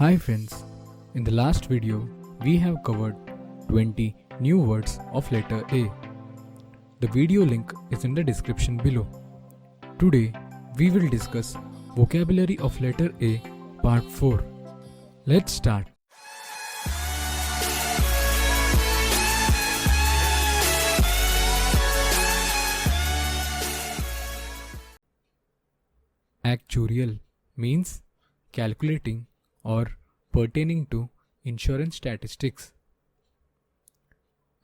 Hi friends, in the last video we have covered 20 new words of letter A. The video link is in the description below. Today we will discuss vocabulary of letter A part 4. Let's start. Actuarial means calculating or pertaining to insurance statistics.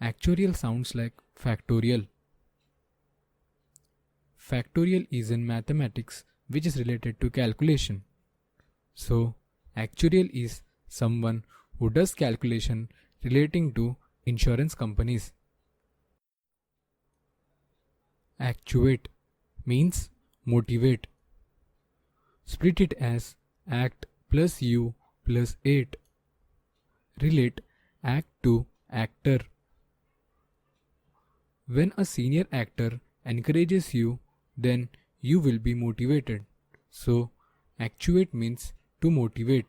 Actuarial sounds like factorial. Factorial is in mathematics which is related to calculation. So, actuarial is someone who does calculation relating to insurance companies. Actuate means motivate. Split it as act plus U plus 8. Relate act to actor. When a senior actor encourages you, then you will be motivated. So, actuate means to motivate.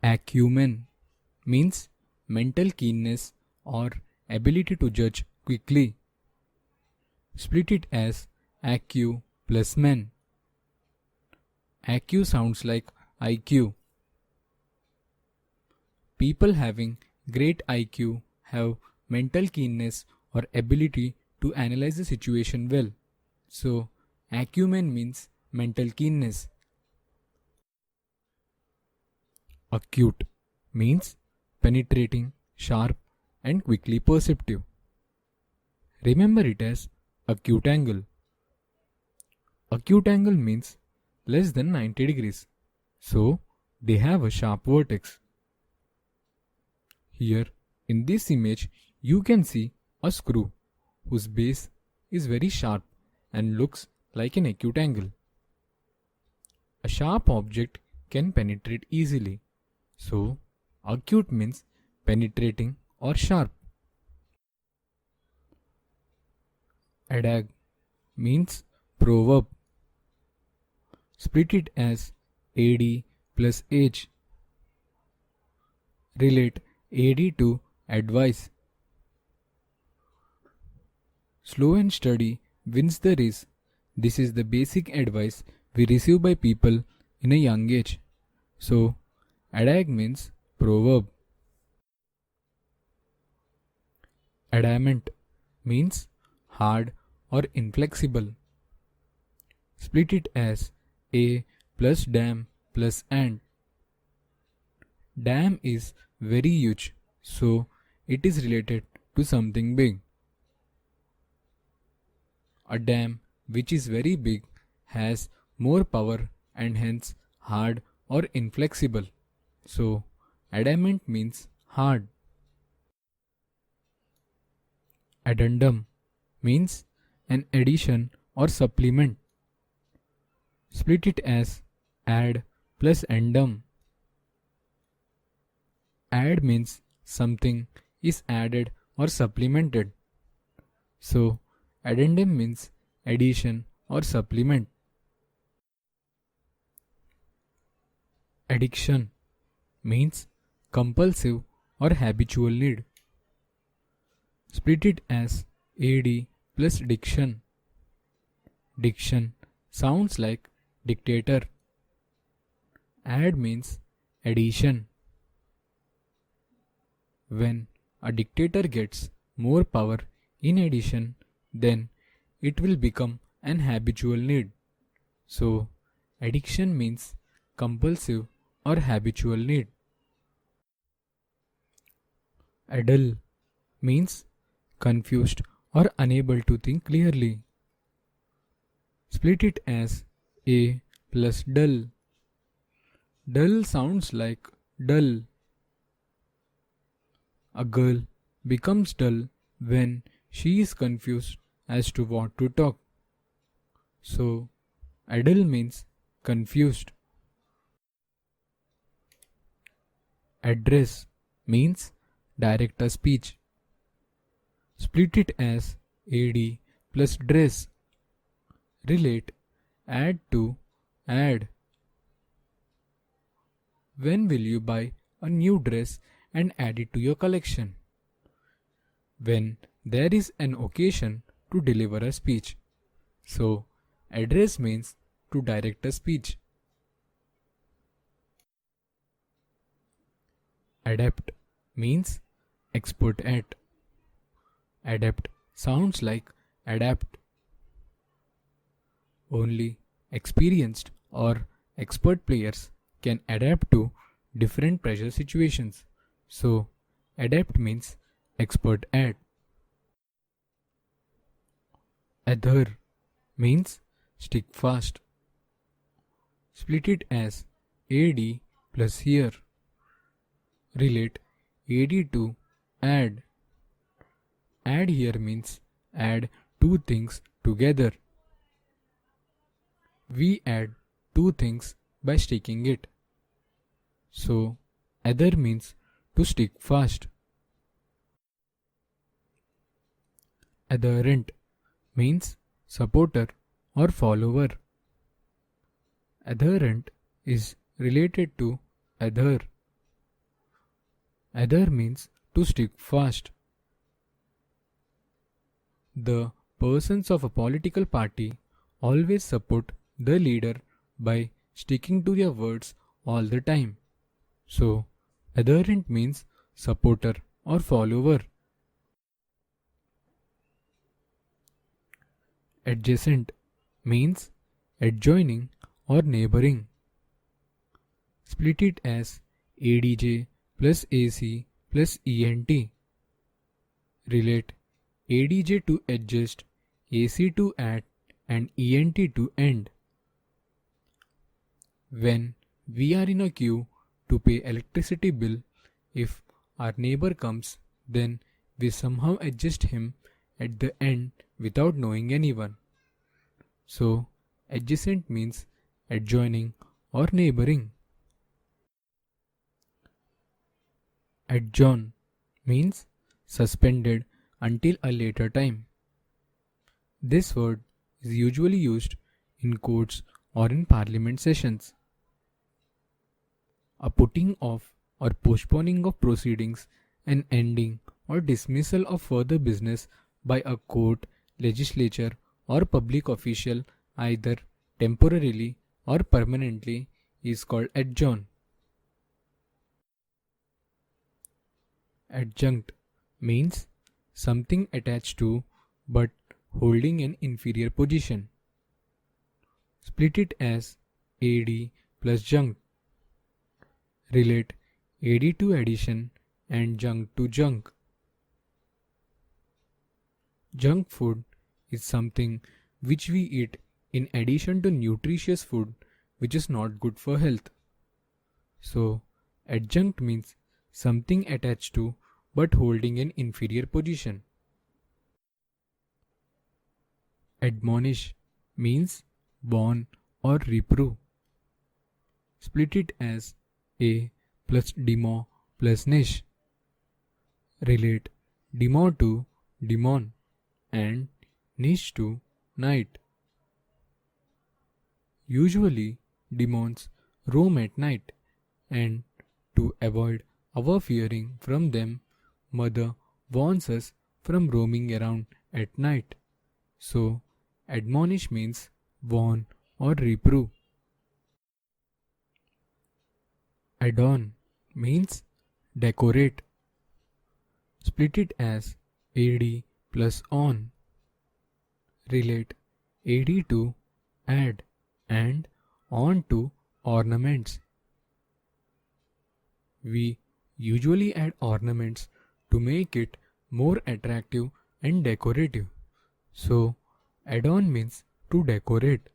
Acumen means mental keenness or ability to judge quickly. Split it as acu plus men. Acu sounds like IQ. People having great IQ have mental keenness or ability to analyze the situation well. So, acumen means mental keenness. Acute means penetrating, sharp, and quickly perceptive. Remember it as acute angle. Acute angle means less than 90 degrees. So, they have a sharp vertex. Here, in this image, you can see a screw whose base is very sharp and looks like an acute angle. A sharp object can penetrate easily. So, acute means penetrating or sharp. Adag means proverb. Split it as AD plus H. Relate AD to advice. Slow and steady wins the race. This is the basic advice we receive by people in a young age. So, adag means proverb. Adamant means hard or inflexible. Split it as A plus dam plus and. Dam is very huge, so it is related to something big. A dam which is very big has more power and hence hard or inflexible. So, adamant means hard. Addendum means an addition or supplement. Split it as add plus endum. Add means something is added or supplemented. So, addendum means addition or supplement. Addiction means compulsive or habitual need. Split it as AD plus diction. Diction sounds like dictator. Add means addition. When a dictator gets more power in addition, then it will become an habitual need. So, addiction means compulsive or habitual need. Addle means confused or unable to think clearly. Split it as A plus dull. Dull sounds like dull. A girl becomes dull when she is confused as to what to talk. So, addle means confused. Address means direct a speech. Split it as AD plus dress. Relate add to add. When will you buy a new dress and add it to your collection? When there is an occasion to deliver a speech. So, address means to direct a speech. Adapt means expert at. Adapt sounds like adapt. Only experienced or expert players can adapt to different pressure situations. So, adapt means expert at. Adhere means stick fast. Split it as AD plus here. Relate AD to add. Add here means add two things together. We add two things by sticking it. So, adhere means to stick fast. Adherent means supporter or follower. Adherent is related to adhere. Adhere means to stick fast. The persons of a political party always support the leader by sticking to their words all the time. So, adherent means supporter or follower. Adjacent means adjoining or neighboring. Split it as ADJ plus AC plus ENT. Relate ADJ to adjust, AC to add, and ENT to end. When we are in a queue to pay electricity bill, if our neighbor comes, then we somehow adjust him at the end without knowing anyone. So, adjacent means adjoining or neighboring. Adjourn means suspended until a later time. This word is usually used in courts or in parliament sessions. A putting off or postponing of proceedings, an ending or dismissal of further business by a court, legislature, or public official, either temporarily or permanently, is called adjourn. Adjunct means something attached to but holding an inferior position. Split it as AD plus junct. Relate AD to addition and junct to junk. Junk food is something which we eat in addition to nutritious food which is not good for health. So, adjunct means something attached to but holding an inferior position. Admonish means warn or reprove. Split it as A plus demo plus niche. Relate demo to demon and niche to night. Usually, demons roam at night, and to avoid our fearing from them, Mother warns us from roaming around at night. So, admonish means warn or reprove. Adorn means decorate. Split it as AD plus on. Relate AD to add and on to ornaments. We usually add ornaments to make it more attractive and decorative. So, adorn means to decorate.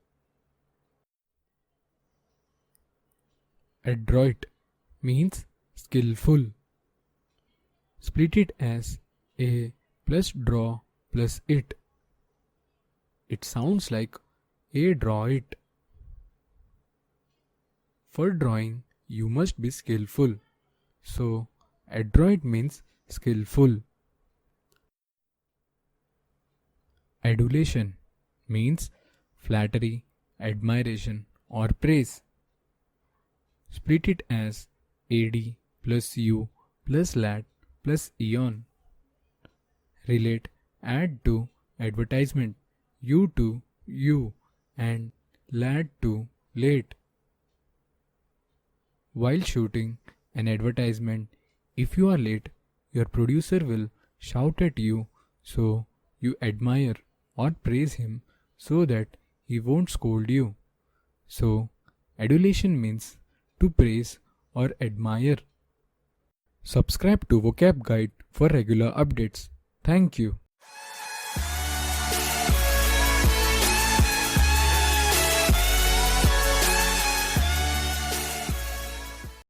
Adroit means skillful. Split it as A plus draw plus it. It sounds like A draw it. For drawing, you must be skillful. So, adroit means skillful. Adulation means flattery, admiration, or praise. Split it as AD plus U plus LAT plus EON. Relate add to advertisement, U to you, and lad to late. While shooting an advertisement, if you are late, your producer will shout at you, so you admire or praise him so that he won't scold you. So, adulation means to praise or admire. Subscribe to Vocab Guide for regular updates. Thank you.